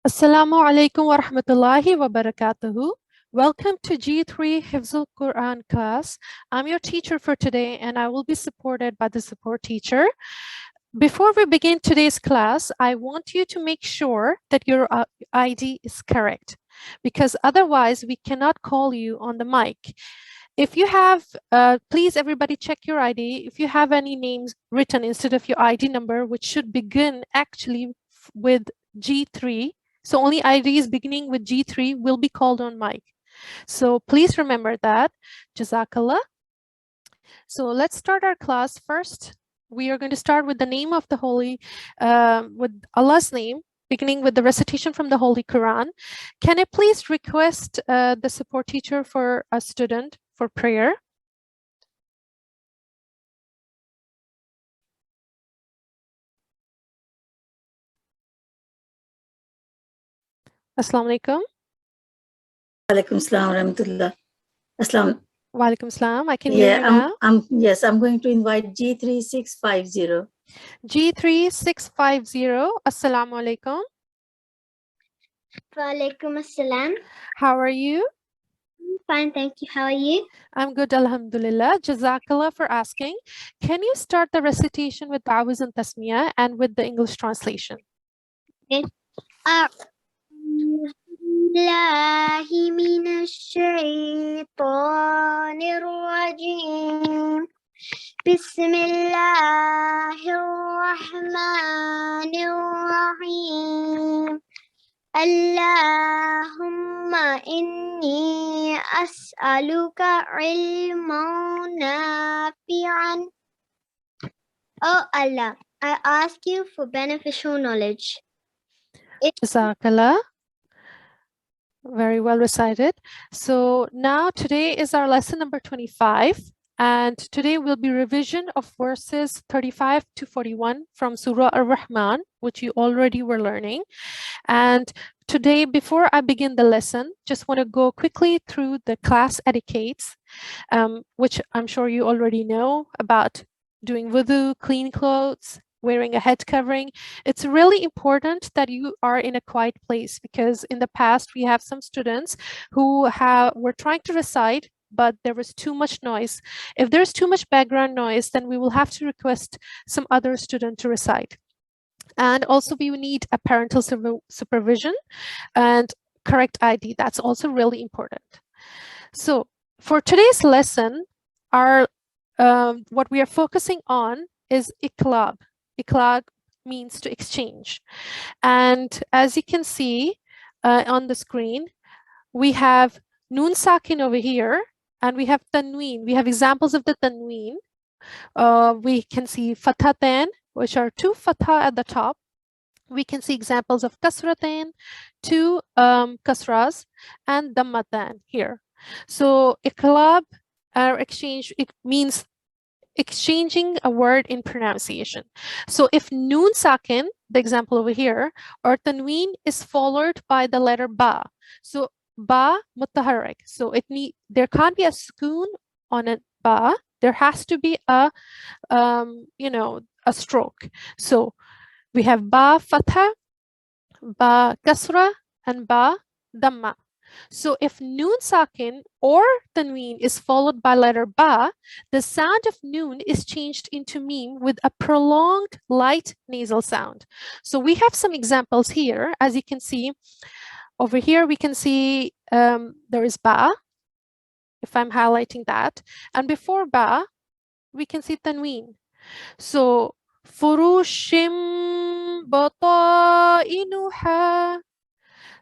Assalamu alaikum wa rahmatullahi wa barakatuhu. Welcome to G3 Hifz-ul-Qur'an class. I'm your teacher for today and I will be supported by the support teacher. Before we begin today's class, I want you to make sure that your ID is correct because otherwise we cannot call you on the mic. If you have, please everybody check your ID. If you have any names written instead of your ID number, which should begin actually with G3, so only IDs beginning with G3 will be called on mic. So please remember that. Jazakallah. So let's start our class first. We are going to start with the name of the Holy, with Allah's name, beginning with the recitation from the Holy Quran. Can I please request the support teacher for a student for prayer? Assalamu alaikum. Alaikum salam rahmatullah. Assalam. Wa alaikum salam. I can hear you now. Yes, I'm going to invite G3650. G3650. Assalamu alaikum. Wa alaikum assalam. How are you? Fine, thank you. How are you? I'm good, alhamdulillah. Jazakallah for asking. Can you start the recitation with Ta'awuz and Tasmiyah and with the English translation? Okay. بالله من الشيطان الرجيم بسم الله الرحمن الرحيم اللهم إني أسألك علما نافعا. Oh Allah, I ask you for beneficial knowledge. Jazakallah. Very well recited. So now today is our lesson number 25. And today will be revision of verses 35 to 41 from Surah Ar-Rahman, which you already were learning. And today, before I begin the lesson, just want to go quickly through the class etiquettes, which I'm sure you already know about doing wudu, clean clothes, wearing a head covering. It's really important that you are in a quiet place because in the past we have some students who were trying to recite, but there was too much noise. If there's too much background noise, then we will have to request some other student to recite. And also we need a parental supervision and correct ID. That's also really important. So for today's lesson, what we are focusing on is iqlab. Iqlab means to exchange. And as you can see on the screen, we have nun sakin over here, and we have tanween. We have examples of the tanween. We can see fathatain, which are two fatha at the top. We can see examples of kasratain, two kasras, and dammatan here. So iqlab, or exchange, it means exchanging a word in pronunciation. So if nun sakin, the example over here, or tanween is followed by the letter ba. So ba mutaharrik. So there can't be a sukoon on a ba. There has to be a stroke. So we have ba fatha, ba kasra, and ba damma. So if nun sakin or tanween is followed by letter ba, the sound of nun is changed into mim with a prolonged light nasal sound. So we have some examples here. As you can see over here, we can see there is ba, if I'm highlighting that. And before ba, we can see tanween. So furushim batainuha.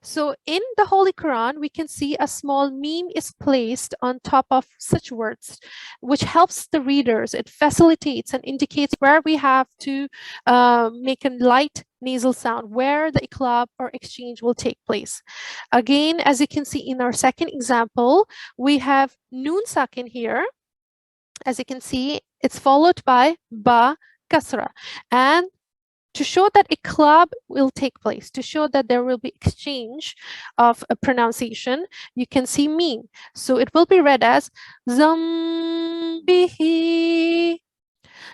So in the Holy Quran, we can see a small meme is placed on top of such words, which helps the readers. It facilitates and indicates where we have to make a light nasal sound, where the iqlab or exchange will take place. Again, as you can see in our second example, we have nun sakin here. As you can see, it's followed by ba kasra. And to show that iqlab will take place, to show that there will be exchange of a pronunciation, you can see mim. So it will be read as zambihi.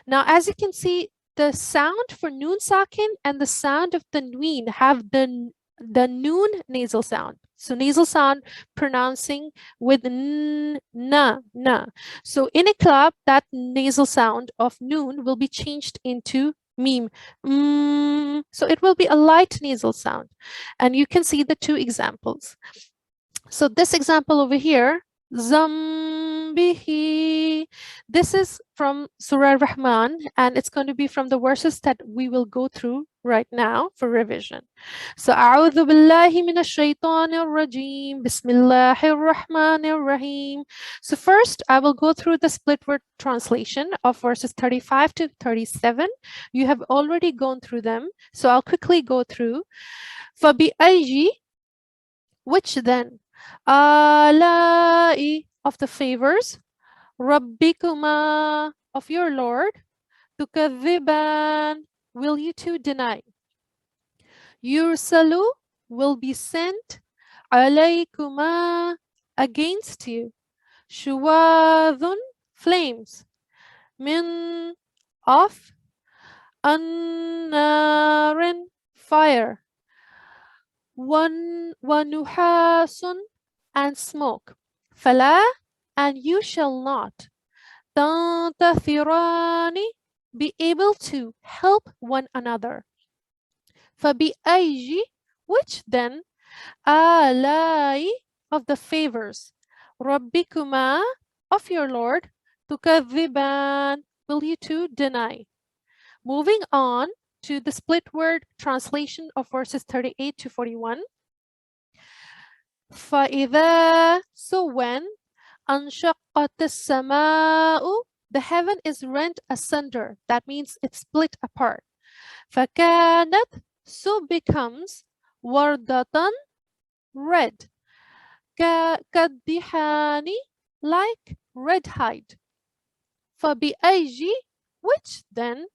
Now, as you can see, the sound for nun sakin and the sound of the nween have the the noon nasal sound. So nasal sound pronouncing with n, na, na. So in iqlab, that nasal sound of noon will be changed into meme. So it will be a light nasal sound. And you can see the two examples. So this example over here, Zambihi, this is from Surah Rahman, and it's going to be from the verses that we will go through right now for revision. So, A'udhu billahi minash shaitanir rajim, Bismillahir Rahmanir Rahim. So first, I will go through the split word translation of verses 35 to 37. You have already gone through them, so I'll quickly go through. فَبِأَيِّ, which then? Alai, of the favors, Rabbikuma, of your Lord, Tukadhiban, will you two deny? Yursalu, will be sent, Alaykuma, against you, Shuwadun, flames, Min, of, Annarin, fire, Wanuhasun, and smoke. Fala, and you shall not. Tantathirani, be able to help one another. Fabi'ayji, which then? Alai, of the favors. Rabbikuma, of your Lord. Tukadhiban, will you two deny? Moving on to the split word translation of verses 38 to 41. فَإِذَا, so when, أَنشَقَّتِ السَّمَاءُ, the heaven is rent asunder. That means it's split apart. فَكَانَتْ, so becomes, وَرْدَةً, red. كَالدِّحَانِ, like red hide. فَبِأَيِّ, which then?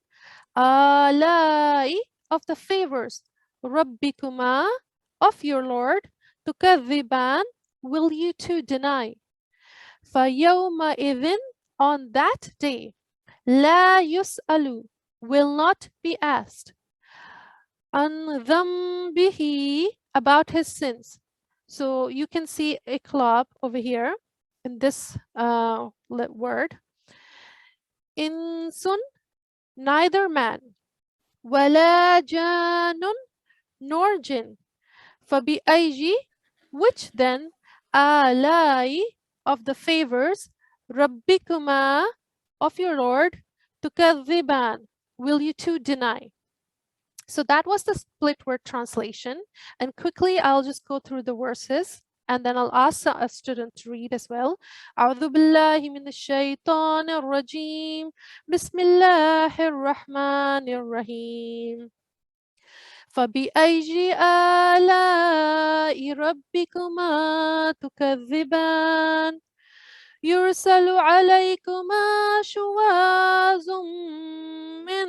آلَاءِ, of the favors. رَبِّكُمَا, of your Lord. Tukadhiban, will you two deny? فَيَوْمَئِذٍ, on that day. لَا يُسْأَلُ, will not be asked. عَنْ ذَنْبِهِ, about his sins. So you can see iqlab over here in this word. Insun, neither man. وَلَا جَانٌ, nor jinn. فَبِأَيِّ, which then? Alai, of the favors. Rabbikuma, of your Lord. Tukadhiban, will you two deny? So that was the split word translation. And quickly, I'll just go through the verses. And then I'll ask a student to read as well. أعوذ بالله من الشيطان الرجيم. بسم الله الرحمن الرحيم. فبأي آلاء ربكما تكذبان يرسل عليكما شواظ من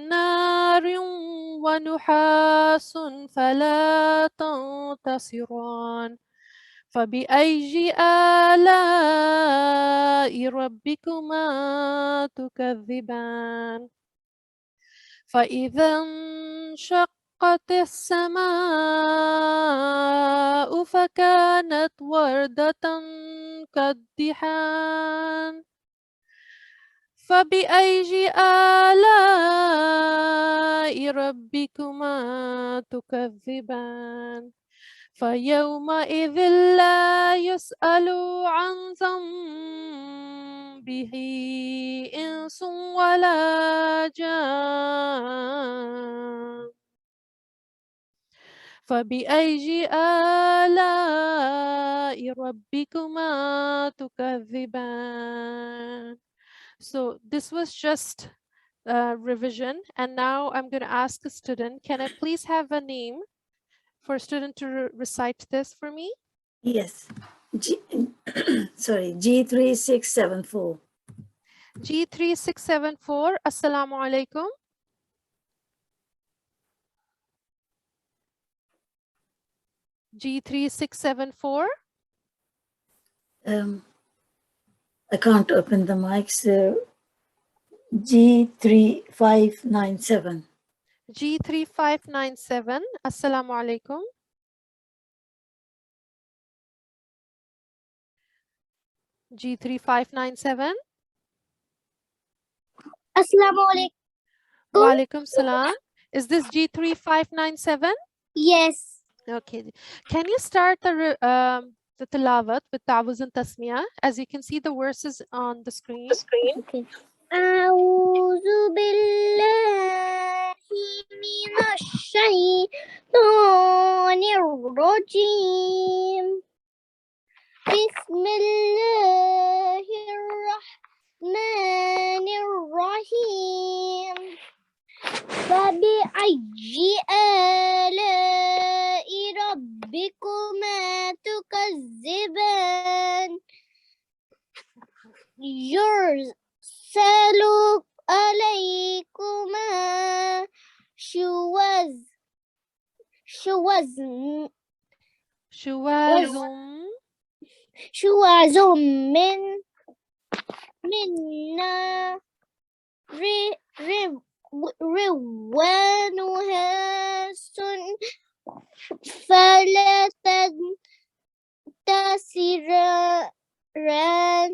نار ونحاس فلا تنتصران فبأي آلاء ربكما تكذبان فإذا انشقت السماء فكانت وردة كالدحان فبأي آلاء ربكما تكذبان فيومئذ لا يسأل عن ذنبه إنس ولا جان فبأي آلاء ربكما تكذبان. So this was just revision, and now I'm going to ask a student, can I please have a name for a student to recite this for me? Yes. G3674. G3674, Assalamu alaikum. G3674. I can't open the mic, so G3597. G3597. Assalamu alaikum. G3597. Assalamu alaikum. Wa alaikum salam. Is this G3597? Yes. Okay. Can you start the tilawat with ta'awuz and tasmiyah? As you can see the verses on the screen. Okay. أعوذ بالله من الشيطان الرجيم بسم الله الرحمن الرحيم فبأي آلاء ربكما تكذبان يرسل عليكما شواظ من نار روانها فلا تنتصران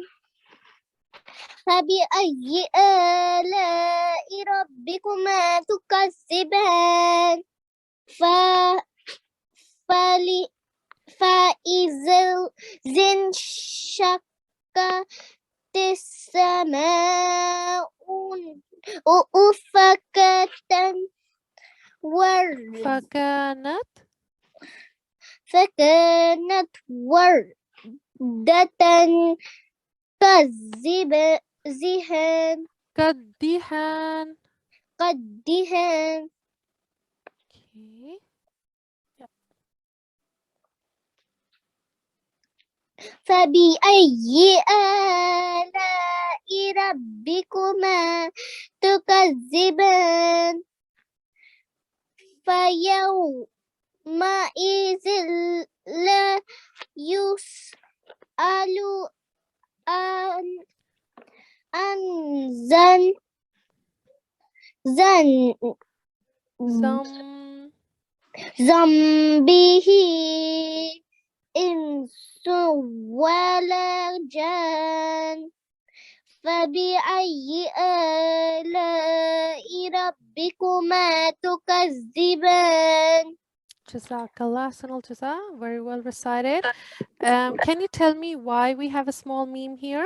فبأي آلاء ربكما تكذبان فإذا انشقت السماء فكانت وردة كالدهان Okay. فبأي آلاء ربكما تكذبان فيومئذ لا يسأل عن ذنبه إنس ولا جان فبأي آلاء ربكما تكذبان Jazakallah, Sanal Jaza. Very well recited. Can you tell me why we have a small meme here?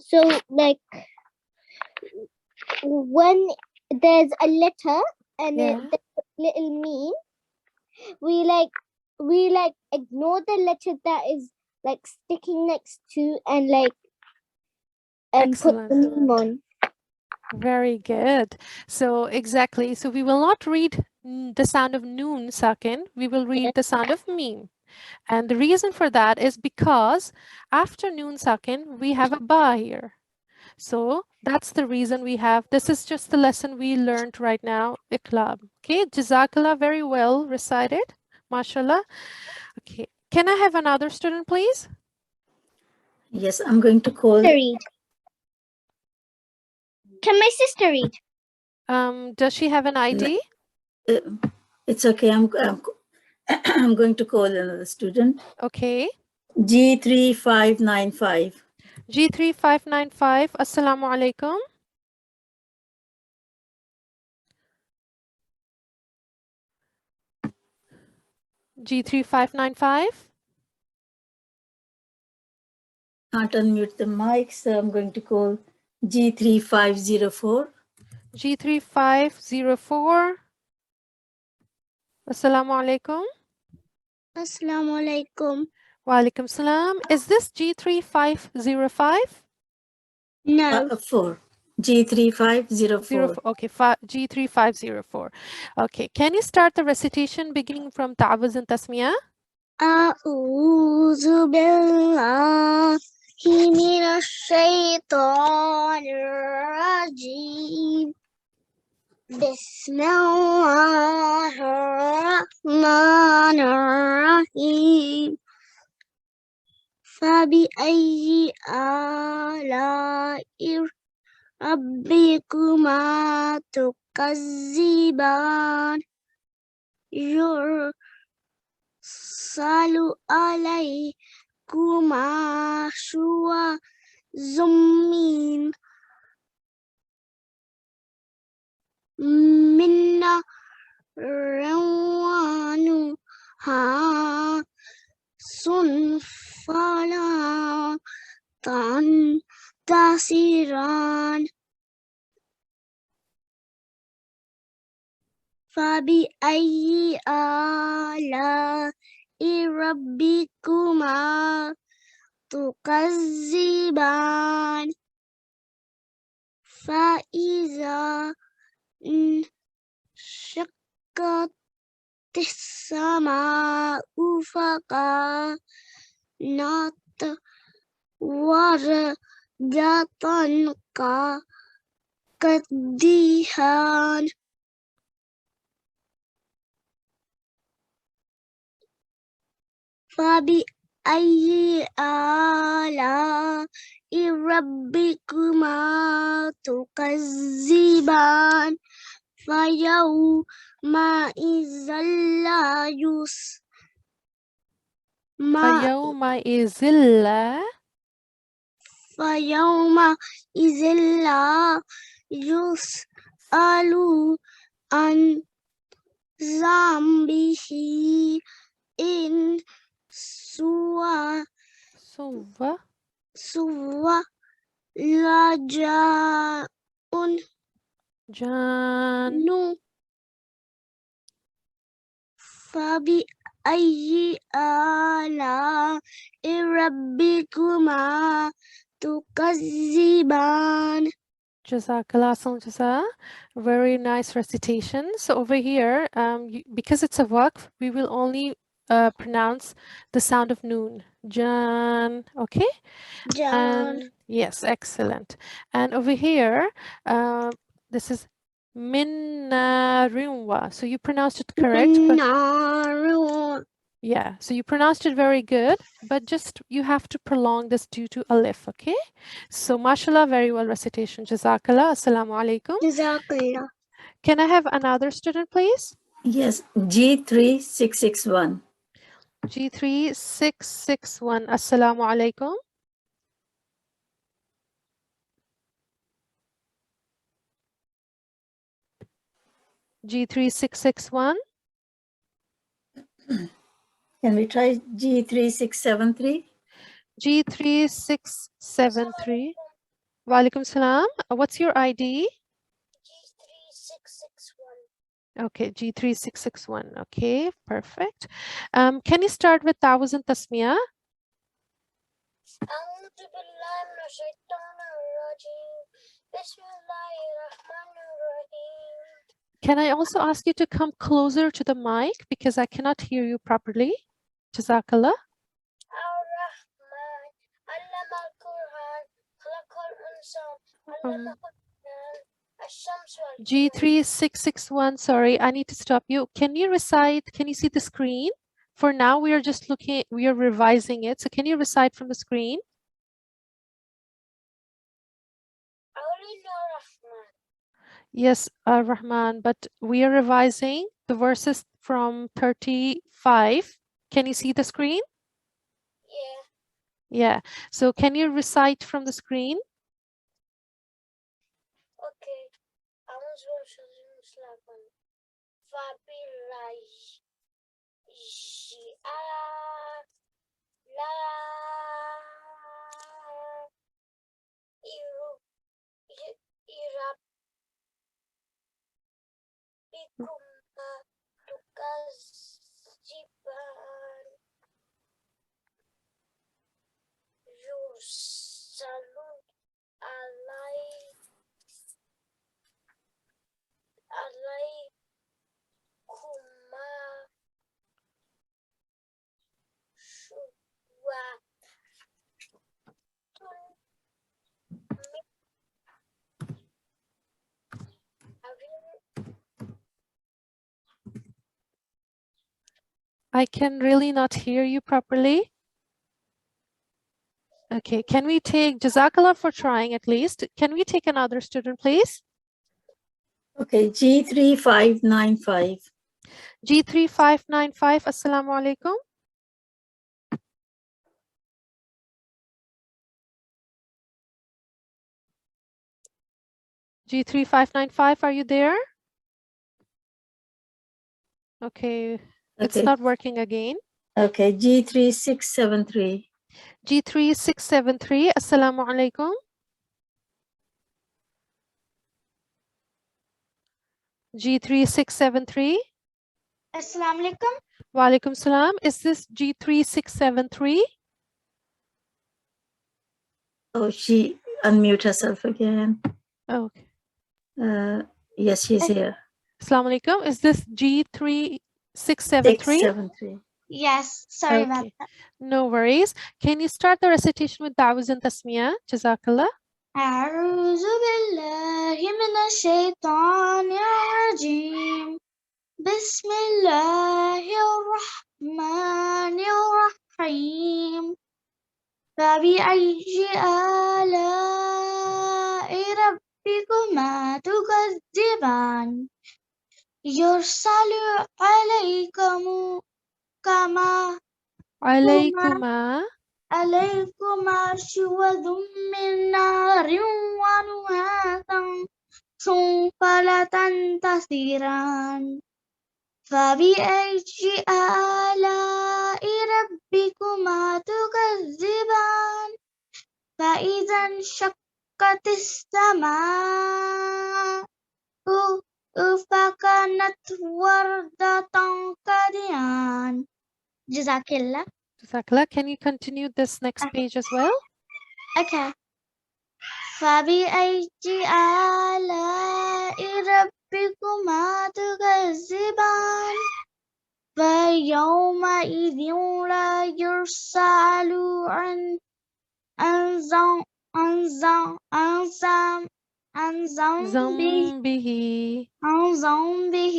So like when there's a letter and Yeah. there's a little meme, we ignore the letter that is like sticking next to and like put the Excellent. meme on. Very good. So exactly. So we will not read the sound of noon sakin. We will read the sound of meme. And the reason for that is because after noon sakin, we have a ba here. So that's the reason we have, this is just the lesson we learned right now, Iqlab. Okay, Jazakallah, very well recited. MashaAllah. Okay, can I have another student, please? Yes, I'm going to call. Read. Can my sister read? Does she have an ID? It's okay. I'm going to call another student. Okay. G3595. G3595, Assalamu alaikum. G3595. Can't unmute the mic, so I'm going to call G3504. G3504. Assalamu alaikum. Assalamu alaikum. Wa alaikum salam. Is this G3505? No. 4. G3504. Okay, G3504. Okay, can you start the recitation beginning from ta'awuz and tasmiyah? أعوذ بالله من الشيطان الرجيم بسم الله الرحمن الرحيم فبأي آلاء ربكما تكذبان يرسل عليكما شواظ من نار ونحاس فلا تنتصران فبأي آلاء ربكما تكذبان فإذا انشقت السماء فكانت وردة كالدهان فبأي آلاء ربكما تكذبان فيومئذ لا فيومئذ لا يسأل عن ذنبه إنس ولا جان فبأي آلاء ربكما تكذبان Jazakallah jaza. Very nice recitation. So over here, because it's a waqf, we will only pronounce the sound of noon. Jan, okay? Jan. And yes, excellent. And over here, this is minna. So you pronounced it correct. But yeah, so you pronounced it very good, but just you have to prolong this due to alif, okay? So mashallah, very well recitation. Jazakallah. Assalamu alaikum. Jazakallah. Can I have another student, please? Yes, G3661. G3661. Assalamu alaikum. G3661. Can we try G3673? G3673. Walaikum salam. What's your ID? G3661. Okay, G3661. Okay, perfect. Can you start with Ta'awuz and Tasmiyah? أعوذ بالله من الشيطان الرجيم بسم الله الرحمن الرحيم. Can I also ask you to come closer to the mic because I cannot hear you properly? Jazakallah. الرحمن علم القرآن خلق الإنسان علمه البيان الشمس والقمر. G3661, sorry, I need to stop you. Can you recite, can you see the screen? For now, we are just looking, we are revising it. So can you recite from the screen? Yes, Rahman, but we are revising the verses from 35. Can you see the screen? Yeah. Yeah. So can you recite from the screen? Okay. أعوذ بالله تكذبان يرسل عليكما I can really not hear you properly. Okay, can we take Jazakallah for trying at least? Can we take another student, please? Okay, G3595. G3595, Assalamu alaikum. G3595, are you there? Okay, it's Okay. not working again. Okay, G3673. G3673, Assalamu alaikum. G3673. Assalamu alaikum. Wa alaikum salam. Is this G3673? Oh, she unmute herself again. Okay. Yes, she's here. Assalamu alaikum. Is this G3673? 673. Yes, sorry about Okay. that. No worries. Can you start the recitation with Da'waz and Tasmiyah? Jazakallah. أعوذ بالله من الشيطان الرجيم بسم الله الرحمن الرحيم فبأي آلاء ربكما تكذبان يرسل عليكم كما عليكما شوذ من نار ونهاتا فلا تنتصران فبأي آلاء ربكما تكذبان فإذا انشقت السماء فكانت وردة كالدهان جزاك الله. Jazakallah. Can you continue this next page as well? Okay. فبأي آلاء ربكما تكذبان فيومئذ لا يسأل عن ذنبه ذنبه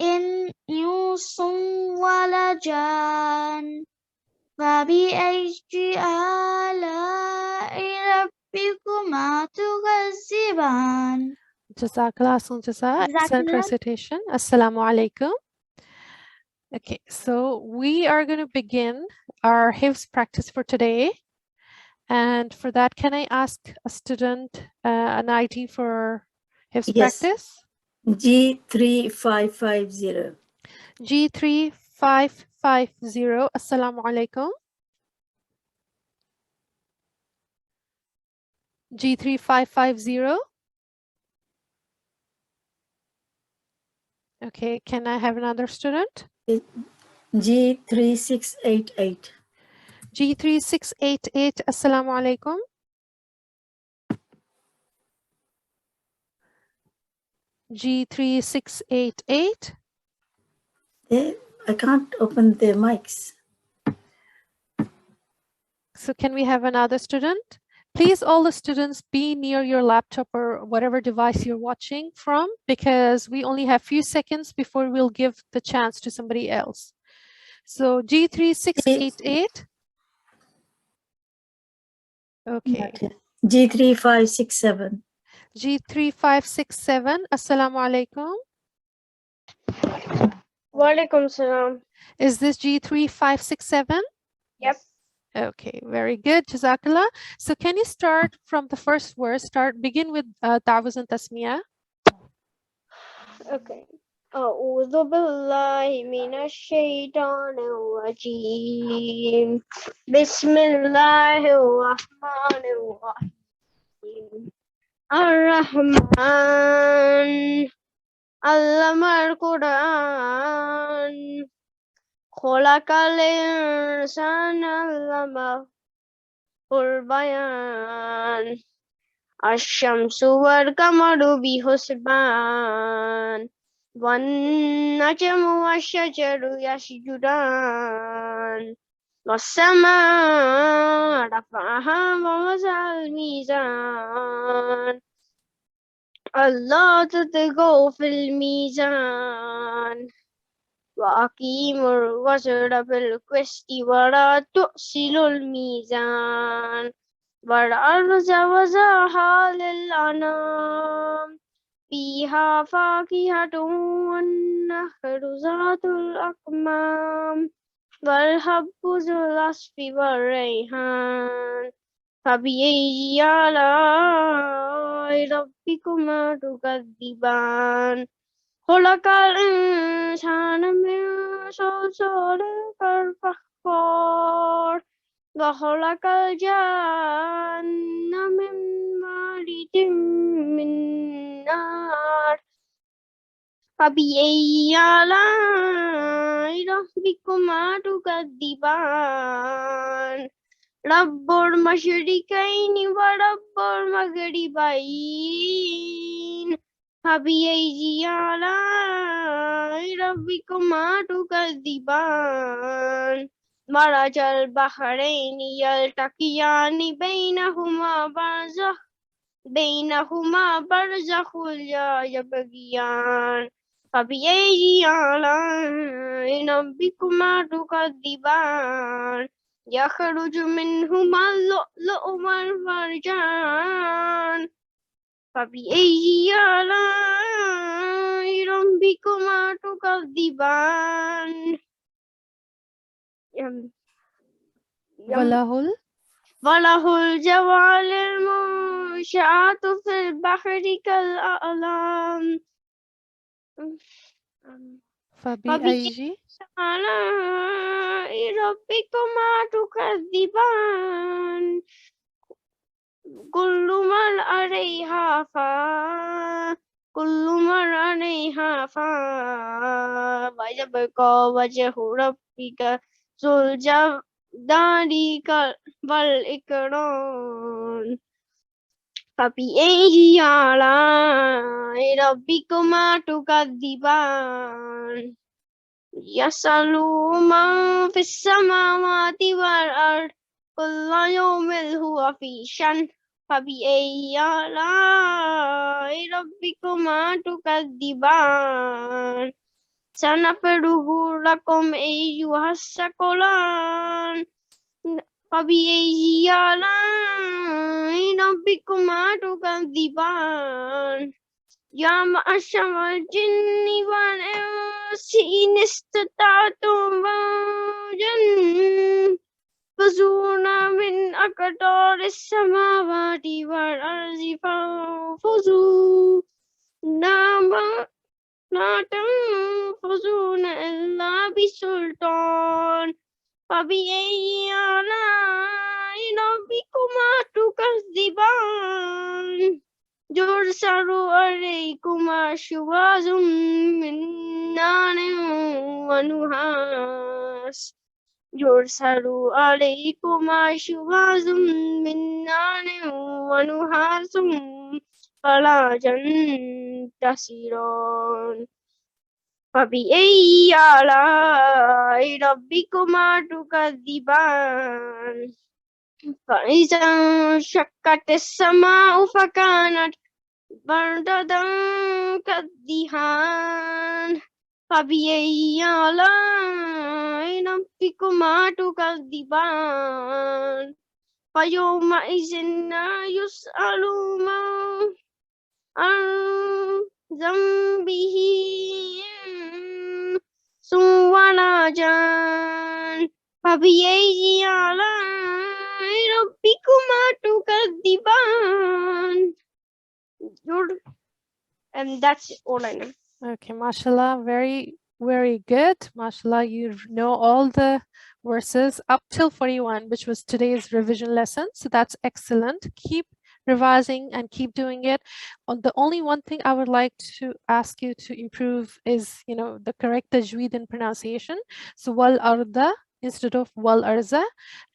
إنس ولا جان فبأي آلاء ربكما تكذبان. Jazakallah. Excellent recitation. Assalamu alaikum. Okay, so we are going to begin our Hifz practice for today. And for that, can I ask a student an ID for Hifz Yes. practice? G3550. G3550. Assalamu alaikum. G3550. Okay, can I have another student? G3688. G3688. Assalamu alaikum. G3688. I can't open their mics. So can we have another student? Please, all the students, be near your laptop or whatever device you're watching from, because we only have few seconds before we'll give the chance to somebody else. So G3688. Okay. G3567. G3567. Assalamu alaikum. Walaikum salam. Is this G3567? Yep. Okay, very good. Jazakallah. So can you start from the first verse? Begin with Da'waz and Tasmiyah. Okay. أعوذ بالله من الشيطان الرجيم بسم الله الرحمن الرحيم الرحمن علم القرآن خلق الإنسان علمه البيان الشمس والقمر بحسبان والنجم والشجر يسجدان والسماء رفعها ووضع الميزان ألا تطغوا في الميزان وأقيموا الوزن بالقسط ولا تخسروا الميزان والأرض وضعها للأنام فيها فاكهة والنخل ذات الأكمام والحب ذو العصف والريحان فبأي آلاء ربكما تكذبان خلق الإنسان من صلصال كالفخار وخلق الجن من مارج من نار فبأي آلاء ربكما تكذبان رب المشرقين ورب المغربين فبأي آلاء ربكما تكذبان مرج البحرين يلتقيان بينهما برزخ لا يبغيان فبأي آلاء ربكما تكذبان يخرج منهما اللؤلؤ والمرجان فبأي آلاء ربكما تكذبان وله الجوار المنشآت في البحر كالأعلام فبأي آلاء ربكما تكذبان كل من عليها فان ويبقى وجه ربك ذو الجلال والإكرام فبأي آلاء ربكما تكذبان يسأل من في السماوات والأرض كل يوم هو في شأن فبأي آلاء ربكما تكذبان سنفرغ لكم أيها الثقلان فبأي آلاء ربكما تكذبان يا معشر الجن والإنس إن استطعتم فزونا من أقطار السماوات والأرض فانفذوا لا تنفذون إلا بسلطان فبأي آلاء ربكما تكذبان يرسل عليكما شواظ من نار ونحاس يرسل عليكما شواظ من نار ونحاس فلا ينتصران فبأي آلاء ربكما تكذبان فإذا انشقت السماء فكانت بردة كالدهان فبأي آلاء ربكما تكذبان فيومئذ لا يسأل من عن ذنبه إنس ولا جان فبأي آلاء ربكما تكذبان. And that's all I know. Okay, mashallah, very, very good. Mashallah, you know all the verses up till 41, which was today's revision lesson. So that's excellent. Keep revising and keep doing it. The only one thing I would like to ask you to improve is, the correct tajweed and pronunciation. So wal arda instead of wal arza,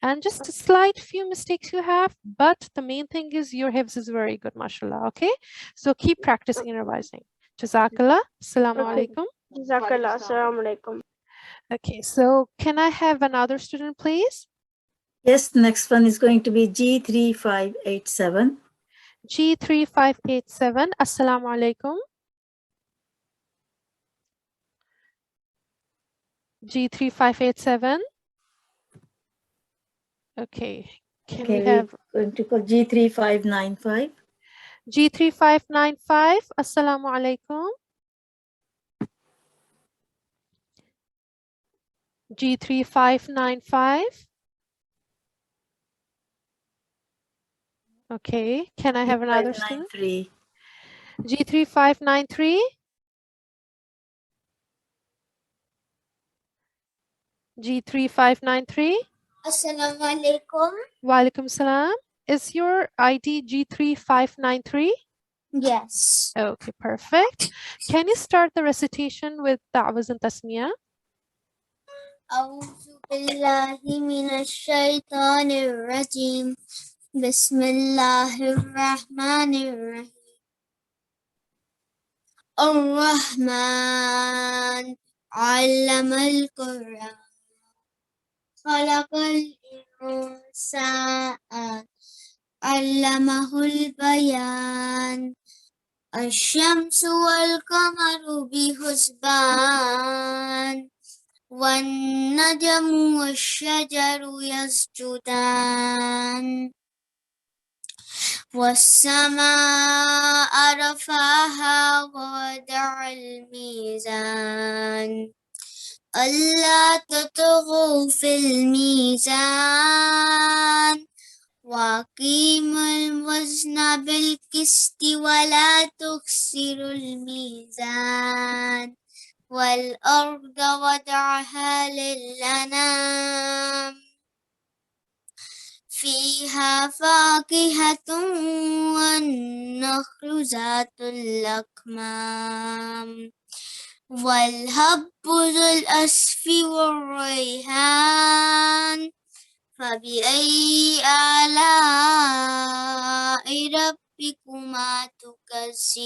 and just a slight few mistakes you have, but the main thing is your hifz is very good, mashallah. Okay, so keep practicing and revising. Jazakallah. Assalamu alaikum. Jazakallah. Assalamu alaikum. Okay, so can I have another student, please? Yes, the next one is going to be G3587. G3587. Assalamu alaikum. G3 587. Okay. Can Okay, we have we're going to call G3 595. G3 595? Assalamu alaikum. G3 595. Okay. Can I have another student? 593. G3 593. G3 593. Assalamu alaikum. Walaikum salam. Is your ID G3 593? Yes. Okay, perfect. Can you start the recitation with Ta'awuz and Tasmiyah? أعوذ بالله من الشيطان الرجيم. بسم الله الرحمن الرحيم. الرحمن علم القرآن خلق الإنسان علمه البيان الشمس والقمر بحسبان والنجم والشجر يسجدان والسماء رفعها ووضع الميزان ألا تطغوا في الميزان وأقيموا الوزن بالقسط ولا تخسروا الميزان والأرض وضعها للأنام فيها فاكهة والنخل ذات الأكمام والهب ذو الأسف والريحان فبأي آلاء ربكما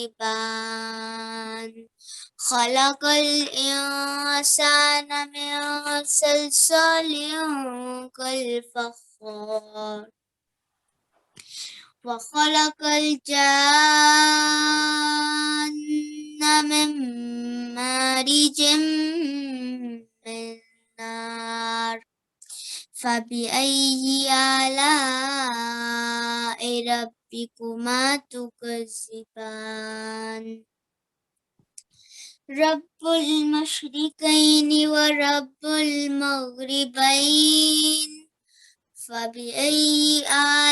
تكذبان خلق الإنسان من صلصال كالفخار وخلق الجان من مارج من نار فبأي آلاء ربكما تكذبان رب المشرقين ورب المغربين فبأي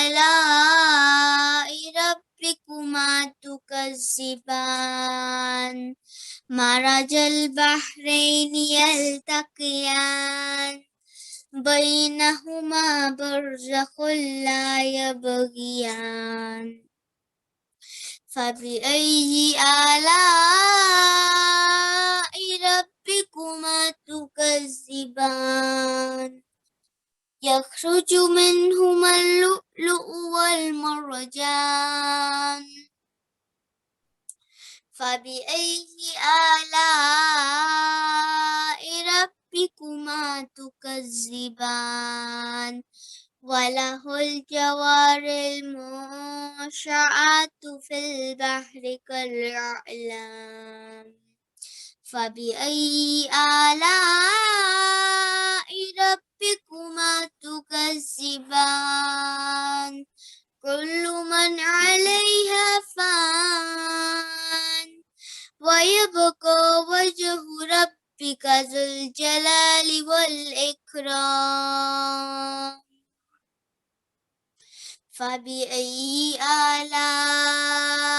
آلاء ربكما تكذبان مرج البحرين يلتقيان بينهما برزخ لا يبغيان فبأي آلاء ربكما تكذبان يخرج منهما اللؤلؤ والمرجان فبأي آلاء ربكما تكذبان وله الجوار المنشآت في البحر كالأعلام فبأي آلاء ربكما تكذبان كل من عليها فان ويبقى وجه ربك ذو الجلال والإكرام فبأي آلاء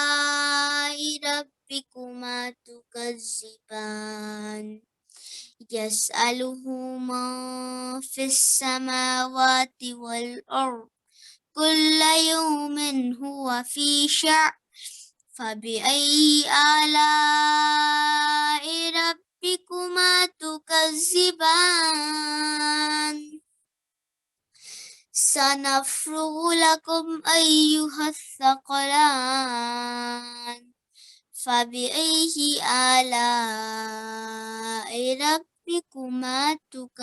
ربكما تكذبان يسأله من في السماوات والأرض كل يوم هو في شأن فبأي آلاء ربكما تكذبان سنفرغ لكم أيها الثقلان فبأي آلاء ربكما تكذبان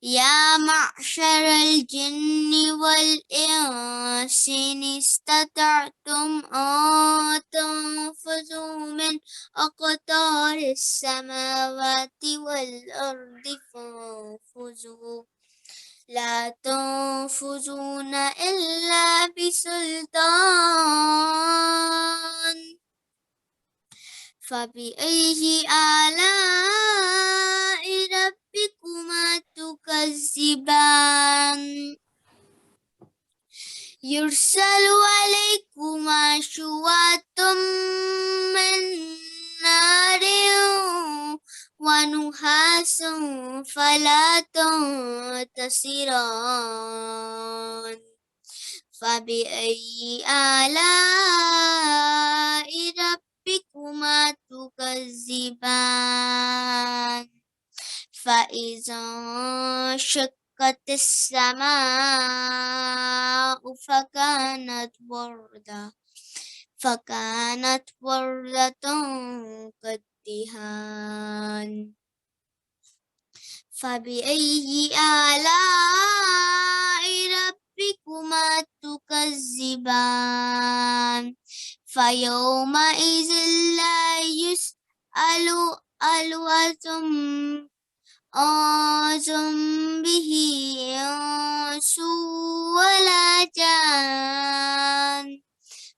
يا معشر الجن والإنس إن استطعتم أن تنفذوا من أقطار السماوات والأرض فانفذوا لا تنفذون إلا بسلطان فبأي آلاء ربكما تكذبان يرسل عليكما شواظ من نار ونحاس فلا تنتصران فبأي آلاء ربكما تكذبان فإذا شقت السماء فكانت وردة كالدهان فبأي آلاء ربكما تكذبان فيومئذ لا يسأل عن ذنبه إنس ولا جان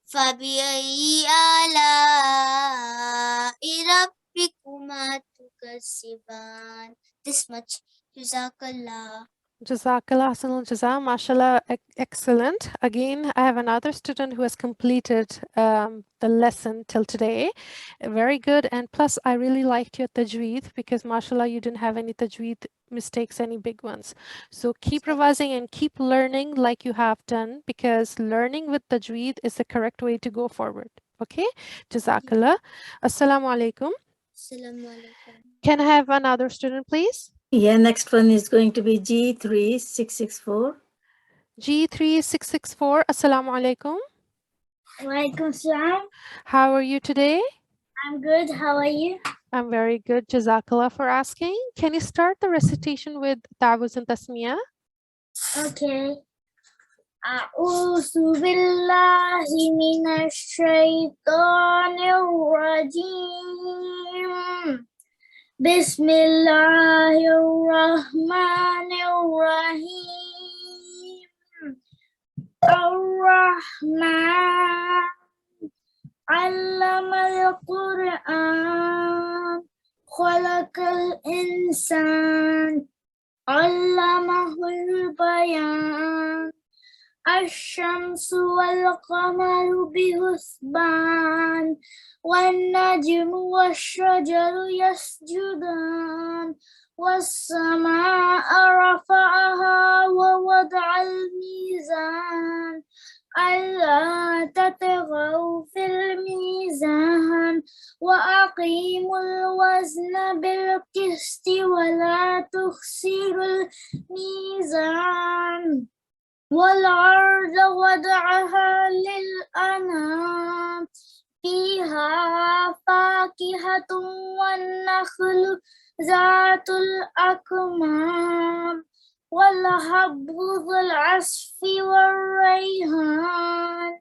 فبأي آلاء ربكما تكذبان. This much. Jazakallah. Jazakallah, Ahsanul Jaza, mashallah, excellent. Again, I have another student who has completed the lesson till today. Very good. And plus, I really liked your tajweed because mashallah, you didn't have any tajweed mistakes, any big ones. So keep revising and keep learning like you have done, because learning with tajweed is the correct way to go forward. Okay? Jazakallah. Assalamu alaikum. Assalamu alaikum. Can I have another student, please? Yeah, next one is going to be G3664. G3664, Assalamu alaikum. Walaikum salam. How are you today? I'm good. How are you? I'm very good. Jazakallah for asking. Can you start the recitation with Ta'awuz and Tasmiyah? Okay. أعوذ بالله من الشيطان الرجيم. بسم الله الرحمن الرحيم. الرحمن علم القرآن خلق الإنسان علمه البيان الشمس والقمر بحسبان والنجم والشجر يسجدان والسماء رفعها ووضع الميزان ألا تطغوا في الميزان وأقيموا الوزن بالقسط ولا تخسروا الميزان والأرض وضعها للأنام فيها فاكهة والنخل ذات الأكمام والحب ذو العصف والريحان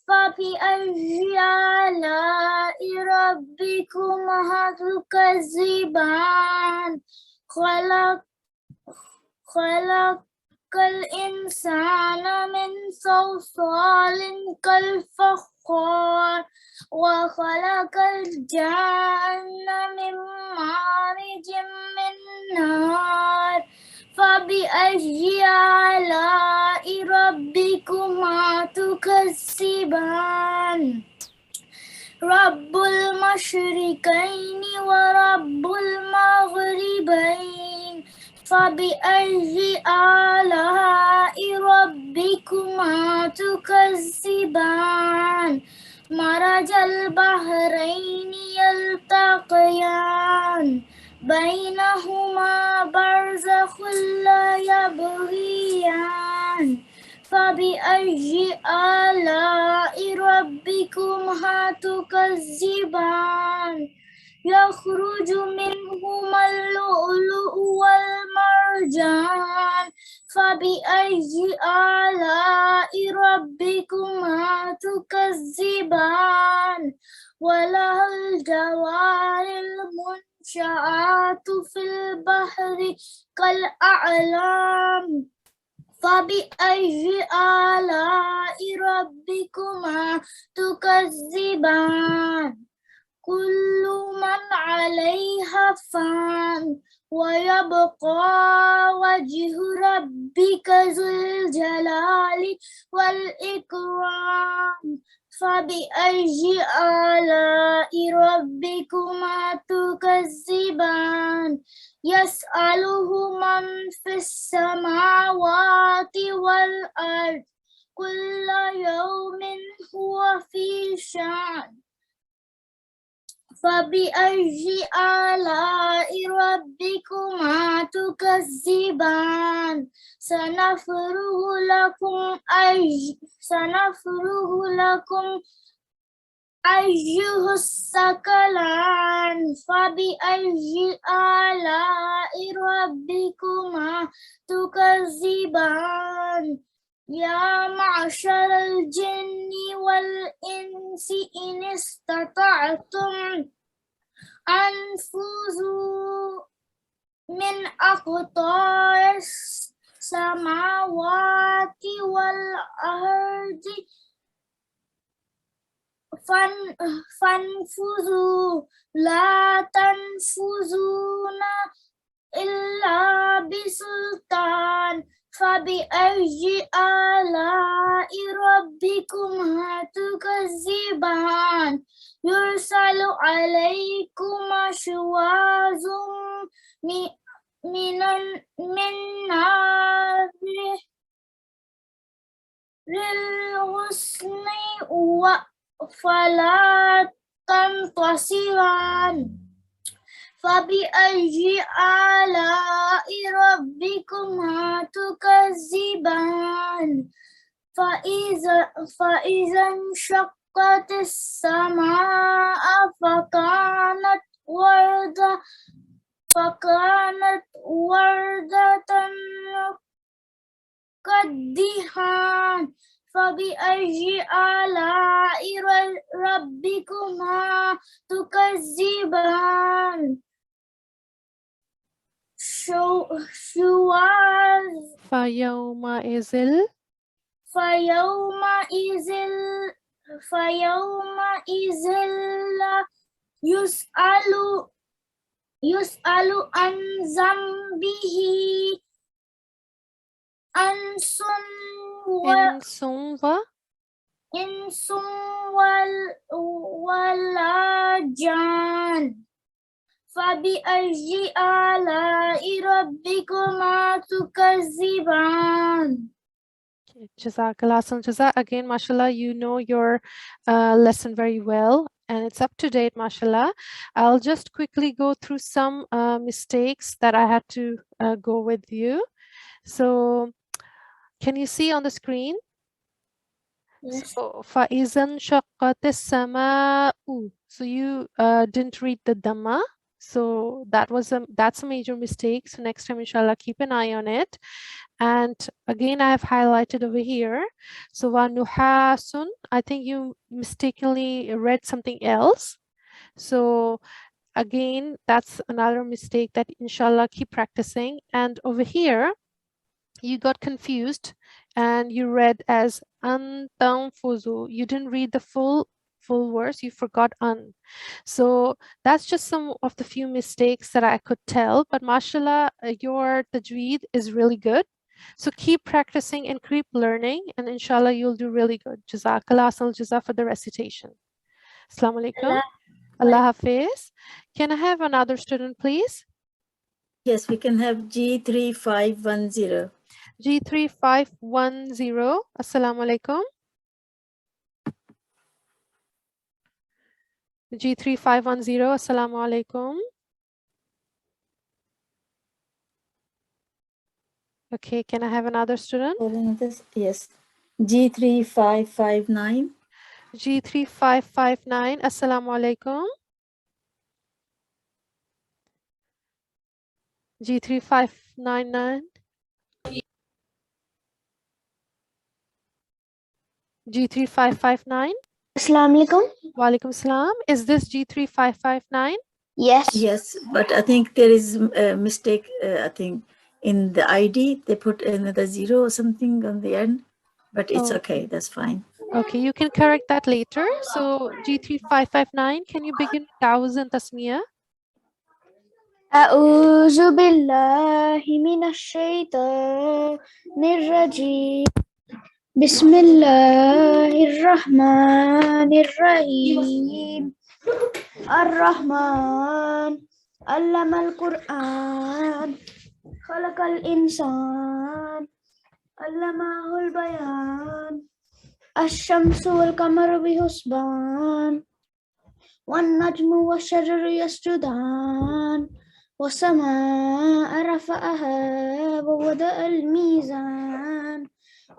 فبأي آلاء ربكما تكذبان خلق الإنسان من صلصال كالفخار وخلق الجن من مارج من نار فبأي آلاء ربكما تكذبان رب المشرقين ورب المغربين فبأي آلاء ربكما تكذبان مرج البحرين يلتقيان بينهما برزخ لا يبغيان فبأي آلاء ربكما تكذبان يخرج منه بينهما اللؤلؤ والمرجان فبأي آلاء ربكما تكذبان وله الجوار المنشآت في البحر كالأعلام فبأي آلاء ربكما تكذبان كل من عليها فان ويبقى وجه ربك ذو الجلال والإكرام فبأي آلاء ربكما تكذبان يسأله من في السماوات والأرض كل يوم هو في شأن فبأي آلاء ربكما تكذبان سنفرغ لكم أيها الثقلان فبأي آلاء ربكما تكذبان يا معشر الجن والإنس إن استطعتم أن تنفذوا من أقطار السماوات والأرض فانفذوا لا تنفذون إلا بسلطان فبأي آلاء ربكما تكذبان يرسل عليكما شواظ من نار للغصن فلا تنتصران فبأي آلاء ربكما تكذبان فإذا انشقت السماء فكانت وردة كالدهان فبأي آلاء ربكما تكذبان شواذ فيومئذ لا يسأل عن ذنبه إنس ولا جان فبأي آلاء ربكما تكذبان. Jazakallah. Jaza, again, mashallah, you know your lesson very well and it's up to date, mashallah. I'll just quickly go through some mistakes that I had to go with you. So can you see on the screen? Yes. So فَإِذَا انشَقَّتِ السَّمَاءُ. So you didn't read the Dhamma. So that's a major mistake. So next time, inshallah, keep an eye on it. And again, I have highlighted over here. So وَنُحَاسٌ, I think you mistakenly read something else. So again, that's another mistake that inshallah keep practicing. And over here, you got confused and you read as antanfuzu. You didn't read the full verse, you forgot an. So that's just some of the few mistakes that I could tell, but mashallah, your tajweed is really good. So keep practicing and keep learning and inshallah you'll do really good. Jazakallah asal jaza for the recitation. Assalamu alaikum. Allah Hafiz. Can I have another student, please? Yes, we can have G3510. G3510. Assalamu alaikum. G3510. Assalamu alaikum. Okay, can I have another student? Yes, G3559. G3559. Assalamu alaikum. G3 599. G3 559. Assalamu alaikum. Walaikum salam. Is this G3 559? Yes. Yes, but I think there is a mistake. I think in the ID they put another 0 or something on the end, but it's Oh. okay. That's fine. Okay, you can correct that later. So G3 559, can you begin with Ta'awuz and Tasmiyah? أعوذ بالله من الشيطان الرجيم بسم الله الرحمن الرحيم الرحمن علم القرآن خلق الإنسان علمه البيان الشمس والقمر بحسبان والنجم والشجر يسجدان والسماء رفعها ووضع الميزان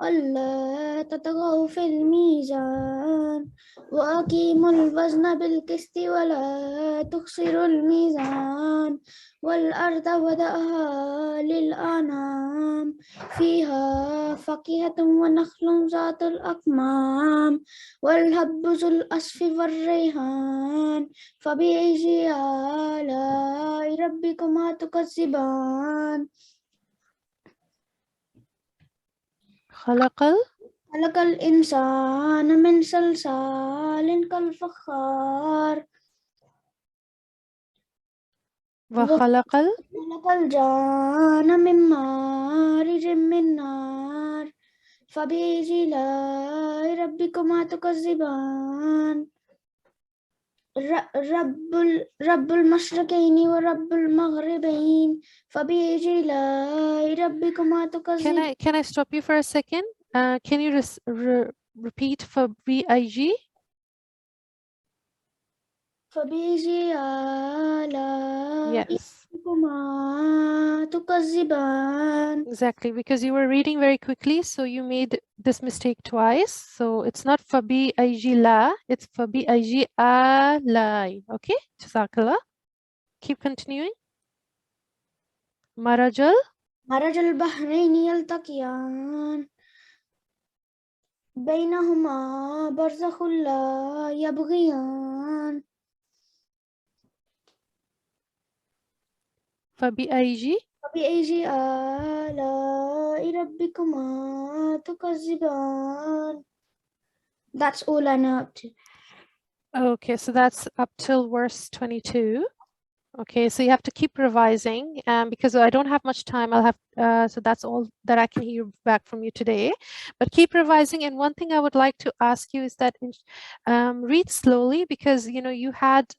ألا تطغوا في الميزان وأقيموا الوزن بالقسط ولا تخسروا الميزان والأرض وضعها للأنام فيها فاكهة ونخل ذات الأكمام والهب ذو العصف والريحان فبأي آلاء ربكما تكذبان خلق الإنسان من صلصال كالفخار وخلق الجان من مارج من نار فبأي آلاء ربكما تكذبان رب المشرقين ورب المغربين فبأي آلاء ربكما تكذبان. Can I stop you for a second? Can you repeat for BIG? فبأي آلاء Yes, ربكما تكذبان. exactly, because you were reading very quickly, so you made this mistake twice. So it's not for BIG la, it's for BIG alai. Okay, Jazakallah. Keep continuing. Marajal. مرج البحرين يلتقيان بينهما برزخ لا يبغيان فبأي فبأي آلاء ربكما تكذبان. That's all I know up to. Okay, so that's up till verse 22. Okay, so you have to keep revising, because I don't have much time. I'll have so that's all that I can hear back from you today. But keep revising. And one thing I would like to ask you is that read slowly, because you had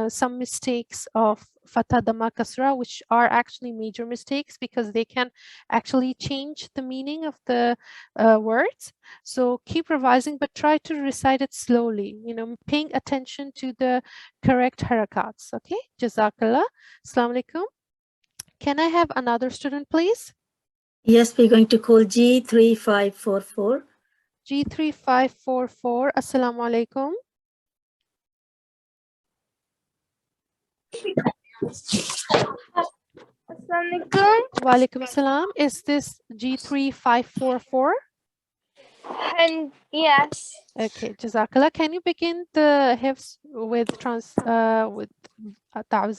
some mistakes of Fatha Dhamma Kasra, which are actually major mistakes because they can actually change the meaning of the words. So keep revising, but try to recite it slowly, paying attention to the correct harakats. Okay, Jazakallah. Assalamu alaikum. Can I have another student, please? Yes, we're going to call G3544. G3544. Assalamu alaikum. Assalamualaikum. Walaikum salam. Is this G3544? And yes. Okay, Jazakallah. Can you begin the Hifz with Ta'awuz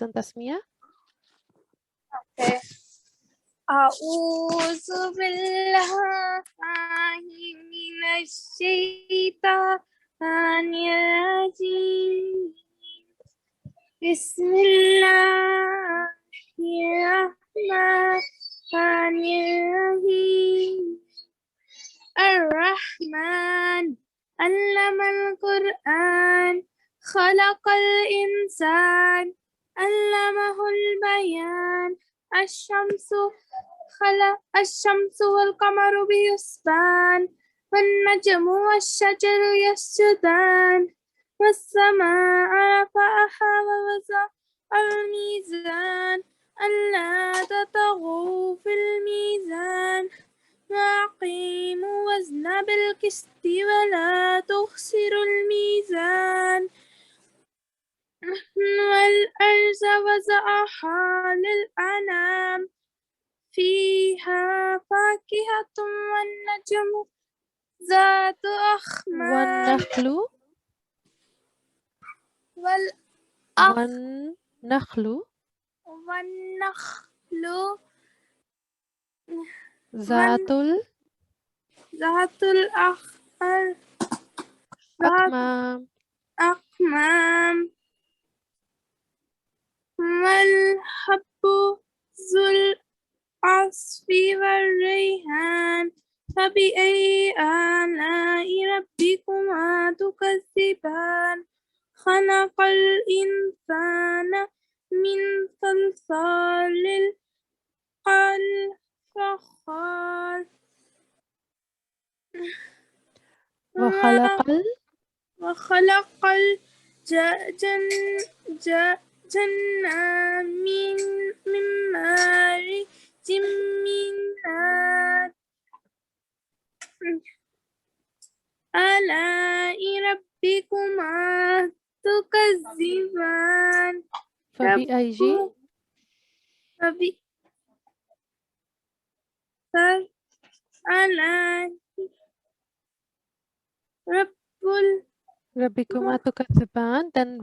and Tasmiyah? Okay. أعوذ بالله من الشيطان الرجيم بسم الله الرحمن الرحيم الرحمن علم القرآن خلق الإنسان علمه البيان الشمس والقمر بحسبان والنجم والشجر يسجدان والسماء رفعها ووضع الميزان ألا تطغوا في الميزان وأقيموا وزن بالقسط ولا تخسروا الميزان والأرض وضعها للأنام فيها فاكهة والنجم ذات أخمام والنخل والنخل والنخل ذات ذات الأخمام ذات الأكمام أقمام والحب ذو العصف والريحان فبأي آلاء ربكما تكذبان خلق الإنسان من صلصال كالفخار وخلق الجنة من مارج من نار آلاء ربكما تكذبان فبأي آلاء ربكما تكذبان then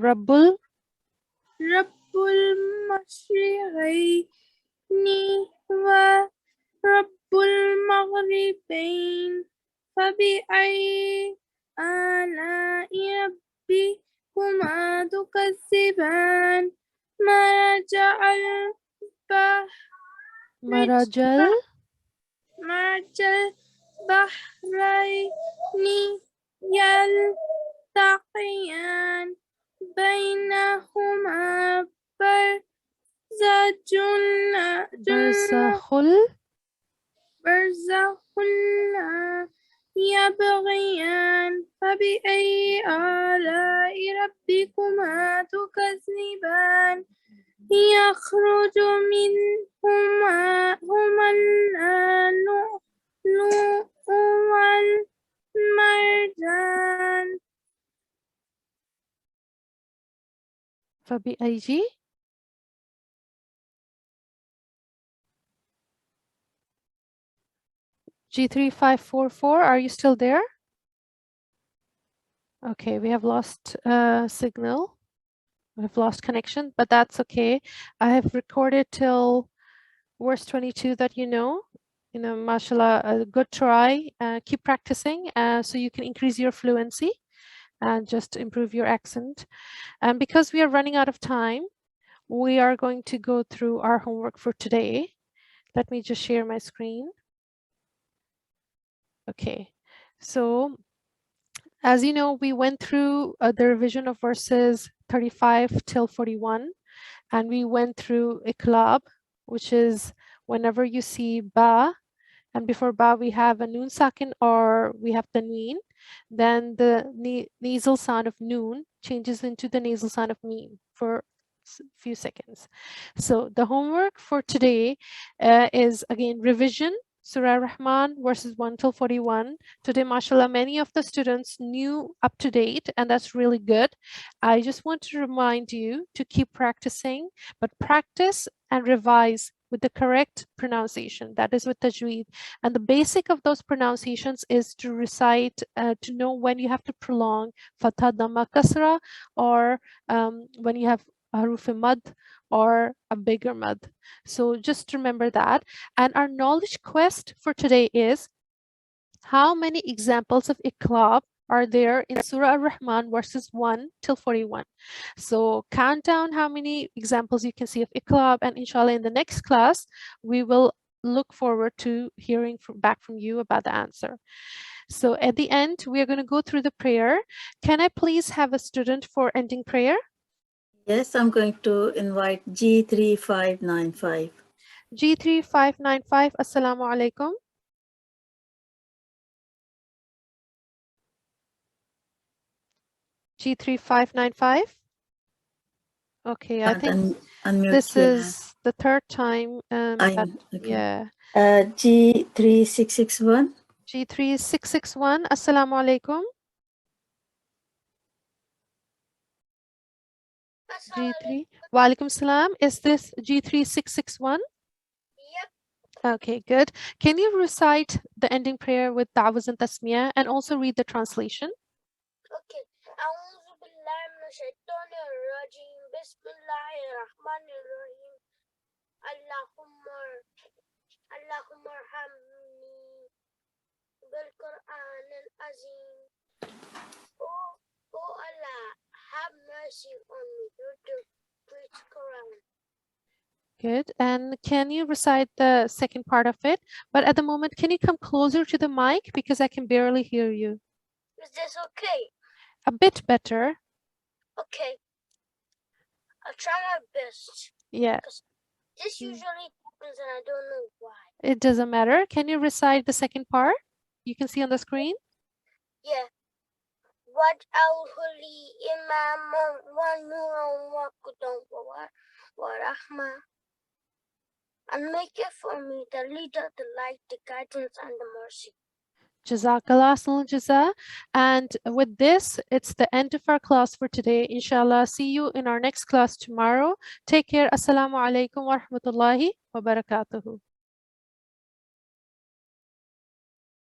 رب المشرقين ورب المغربين فبأي آلاء ربكما تكذبان مرج البحرين يلتقيان بينهما برزخ لا يبغيان فبأي آلاء ربكما تكذبان يخرج منهما اللؤلؤ والمرجان فبأي G3544, are you still there? Okay, we have lost signal. We've lost connection, but that's okay. I have recorded till verse 22 that you know, mashallah, a good try. Keep practicing so you can increase your fluency and just improve your accent. And because we are running out of time, we are going to go through our homework for today. Let me just share my screen. Okay, so as you know, we went through the revision of verses 35 till 41, and we went through iqlab, which is whenever you see ba, and before ba we have a noon sakin or we have tanween, then the nasal sound of noon changes into the nasal sound of meen for a few seconds. So the homework for today is again revision. Surah Rahman verses 1 till 41. Today, mashallah, many of the students knew up to date, and that's really good. I just want to remind you to keep practicing, but practice and revise with the correct pronunciation. That is with tajweed. And the basic of those pronunciations is to recite, to know when you have to prolong fatha, dhamma, kasra, or when you have haruf mad or a bigger mad. So just remember that. And our knowledge quest for today is, how many examples of iqlab are there in Surah Ar-Rahman verses 1 till 41? So count down how many examples you can see of iqlab, and inshallah in the next class, we will look forward to hearing back from you about the answer. So at the end, we are going to go through the prayer. Can I please have a student for ending prayer? Yes, I'm going to invite G3595. G3595, Assalamu alaikum. G3595. Okay, I think this is the third time. Okay. Yeah. G3661. G3661, Assalamu alaikum. G3. Wa alaikum salam. Is this G3661? Yep. Okay, good. Can you recite the ending prayer with Ta'awuz and Tasmiyah and also read the translation? Okay. أعوذ بالله من الشيطان الرجيم بسم الله الرحمن الرحيم اللهم ارحمني بالقرآن العظيم. Oh Allah, have mercy on me through the great Quran. Good. And can you recite the second part of it? But at the moment, can you come closer to the mic because I can barely hear you? Is this okay? A bit better. Okay. I'll try my best. Yeah, This usually happens and I don't know why. it doesn't matter. Can you recite the second part? You can see on the screen. Yeah. What al-huli imam wa nuran wa qudan wa rahma. And make it for me the leader, the light, the guidance, and the mercy. Jazakallah ahsanul jaza. And with this, it's the end of our class for today. Inshallah, see you in our next class tomorrow. Take care. Assalamu alaikum wa rahmatullahi wa barakatuhu.